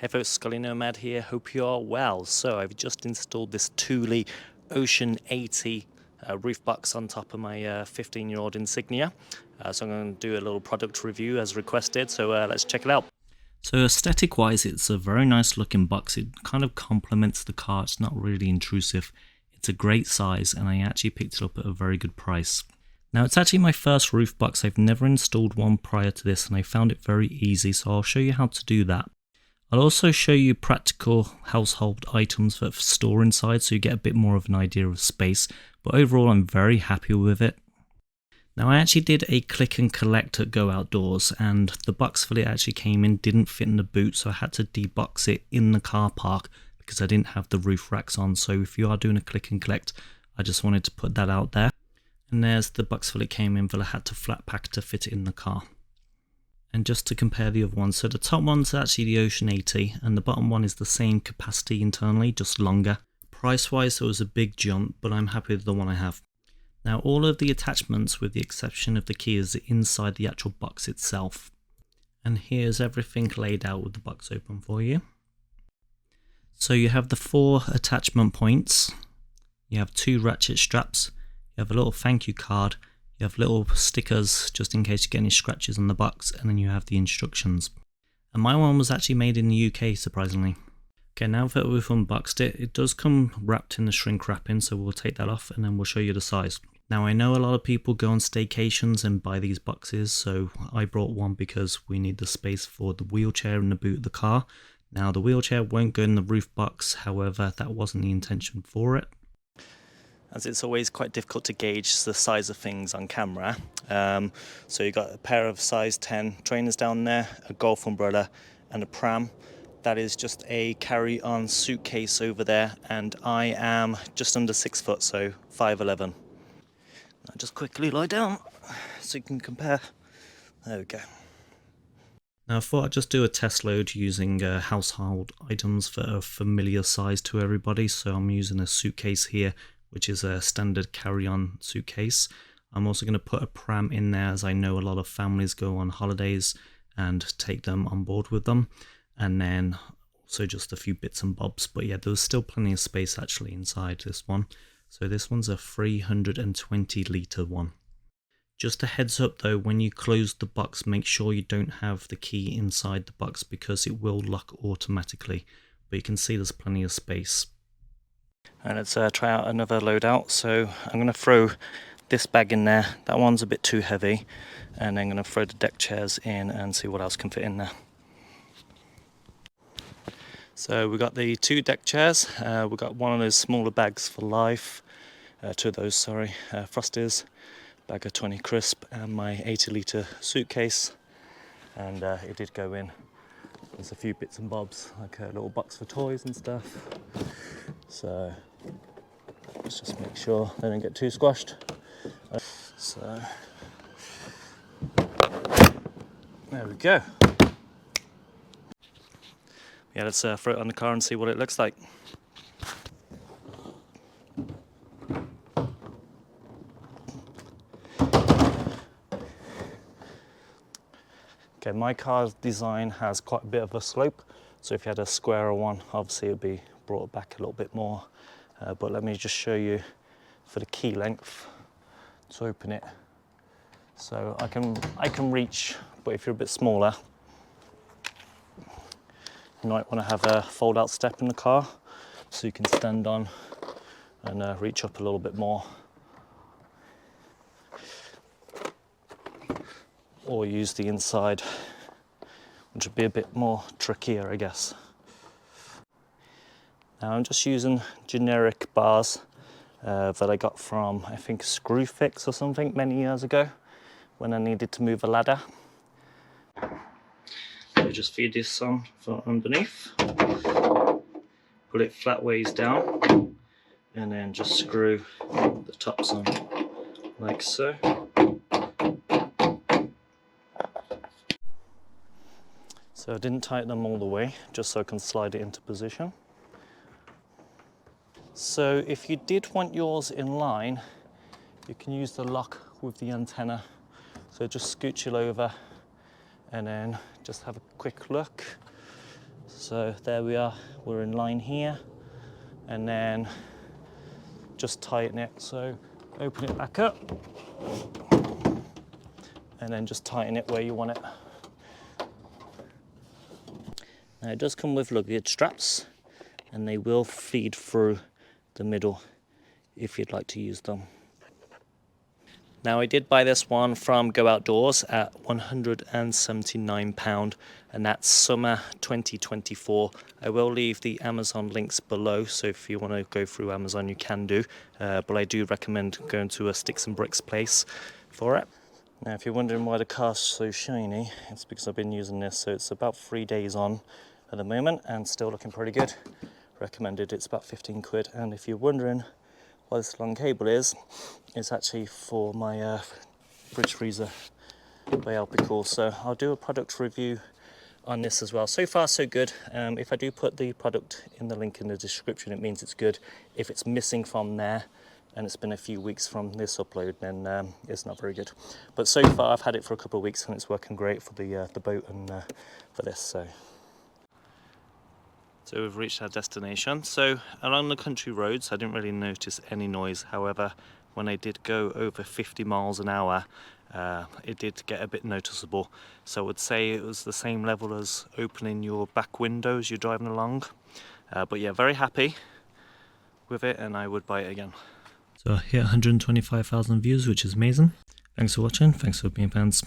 Hey folks, Scully Nomad here, hope you are well. So I've just installed this Thule Ocean 80 roof box on top of my 15-year-old Insignia. So I'm going to do a little product review as requested, so let's check it out. So aesthetic wise, it's a very nice looking box. It kind of complements the car, it's not really intrusive. It's a great size and I actually picked it up at a very good price. Now it's actually my first roof box. I've never installed one prior to this and I found it very easy, so I'll show you how to do that. I'll also show you practical household items for store inside so you get a bit more of an idea of space, but overall I'm very happy with it. Now I actually did a click and collect at Go Outdoors and the box full it actually came in didn't fit in the boot, so I had to debox it in the car park because I didn't have the roof racks on. So if you are doing a click and collect, I just wanted to put that out there. And there's the box full it came in, but I had to flat pack to fit it in the car. And just to compare the other ones, so the top one's actually the Ocean 80 and the bottom one is the same capacity internally, just longer. Price wise there was a big jump, but I'm happy with the one I have. Now all of the attachments with the exception of the keys are inside the actual box itself. And here's everything laid out with the box open for you. So you have the 4 attachment points, you have 2 ratchet straps, you have a little thank you card, you have little stickers just in case you get any scratches on the box, and then you have the instructions. And my one was actually made in the UK, surprisingly. Okay, now that we've unboxed it, it does come wrapped in the shrink wrapping, so we'll take that off and then we'll show you the size. Now I know a lot of people go on staycations and buy these boxes, so I brought one because we need the space for the wheelchair in the boot of the car. Now the wheelchair won't go in the roof box, however that wasn't the intention for it, as it's always quite difficult to gauge the size of things on camera. So you got a pair of size 10 trainers down there, a golf umbrella and a pram. That is just a carry-on suitcase over there, and I am just under 6 foot, so 5'11". I'll just quickly lie down so you can compare. There we go. Now I thought I'd just do a test load using household items that are familiar size to everybody, so I'm using a suitcase here, which is a standard carry-on suitcase. I'm also going to put a pram in there, as I know a lot of families go on holidays and take them on board with them, and then also just a few bits and bobs. But yeah, there was still plenty of space actually inside this one. So this one's a 320 litre one. Just a heads up though, when you close the box, make sure you don't have the key inside the box because it will lock automatically, but you can see there's plenty of space. And let's try out another loadout. So I'm going to throw this bag in there. That one's a bit too heavy, and then I'm going to throw the deck chairs in and see what else can fit in there. So we've got the 2 deck chairs. We've got one of those smaller bags for life, 2 of those, sorry, Frosties, bag of 20 crisp, and my 80 litre suitcase. And it did go in. There's a few bits and bobs, like a little box for toys and stuff. So let's just make sure they don't get too squashed. So there we go. Yeah, let's throw it on the car and see what it looks like. Okay, my car's design has quite a bit of a slope, so if you had a squarer one, obviously it would be brought back a little bit more. But let me just show you for the key length to open it. So I can reach, but if you're a bit smaller, you might want to have a fold-out step in the car so you can stand on and reach up a little bit more. Or use the inside, which would be a bit more trickier, I guess. Now I'm just using generic bars that I got from, I think, Screwfix or something many years ago when I needed to move a ladder. So just feed this on from underneath, put it flat ways down, and then just screw the tops on like so. So I didn't tighten them all the way, just so I can slide it into position. So if you did want yours in line, you can use the lock with the antenna. So just scooch it over and then just have a quick look. So there we are, we're in line here, and then just tighten it. So open it back up, and then just tighten it where you want it. Now it does come with luggage straps, and they will feed through the middle if you'd like to use them. Now I did buy this one from Go Outdoors at £179, and that's summer 2024. I will leave the Amazon links below, so if you want to go through Amazon you can do, but I do recommend going to a Sticks and Bricks place for it. Now if you're wondering why the car's so shiny, it's because I've been using this. So it's about 3 days on at the moment and still looking pretty good. Recommended. It's about 15 quid, and if you're wondering what this long cable is, it's actually for my fridge freezer by Alpicool. So I'll do a product review on this as well. So far so good. If I do put the product in the link in the description, it means it's good. If it's missing from there and it's been a few weeks from this upload, then it's not very good. But so far I've had it for a couple of weeks and it's working great for the boat and for this. So we've reached our destination. So along the country roads I didn't really notice any noise. However, when I did go over 50 miles an hour, it did get a bit noticeable. So I would say it was the same level as opening your back window as you're driving along. But yeah, very happy with it, and I would buy it again. So I hit 125,000 views, which is amazing. Thanks for watching, thanks for being fans.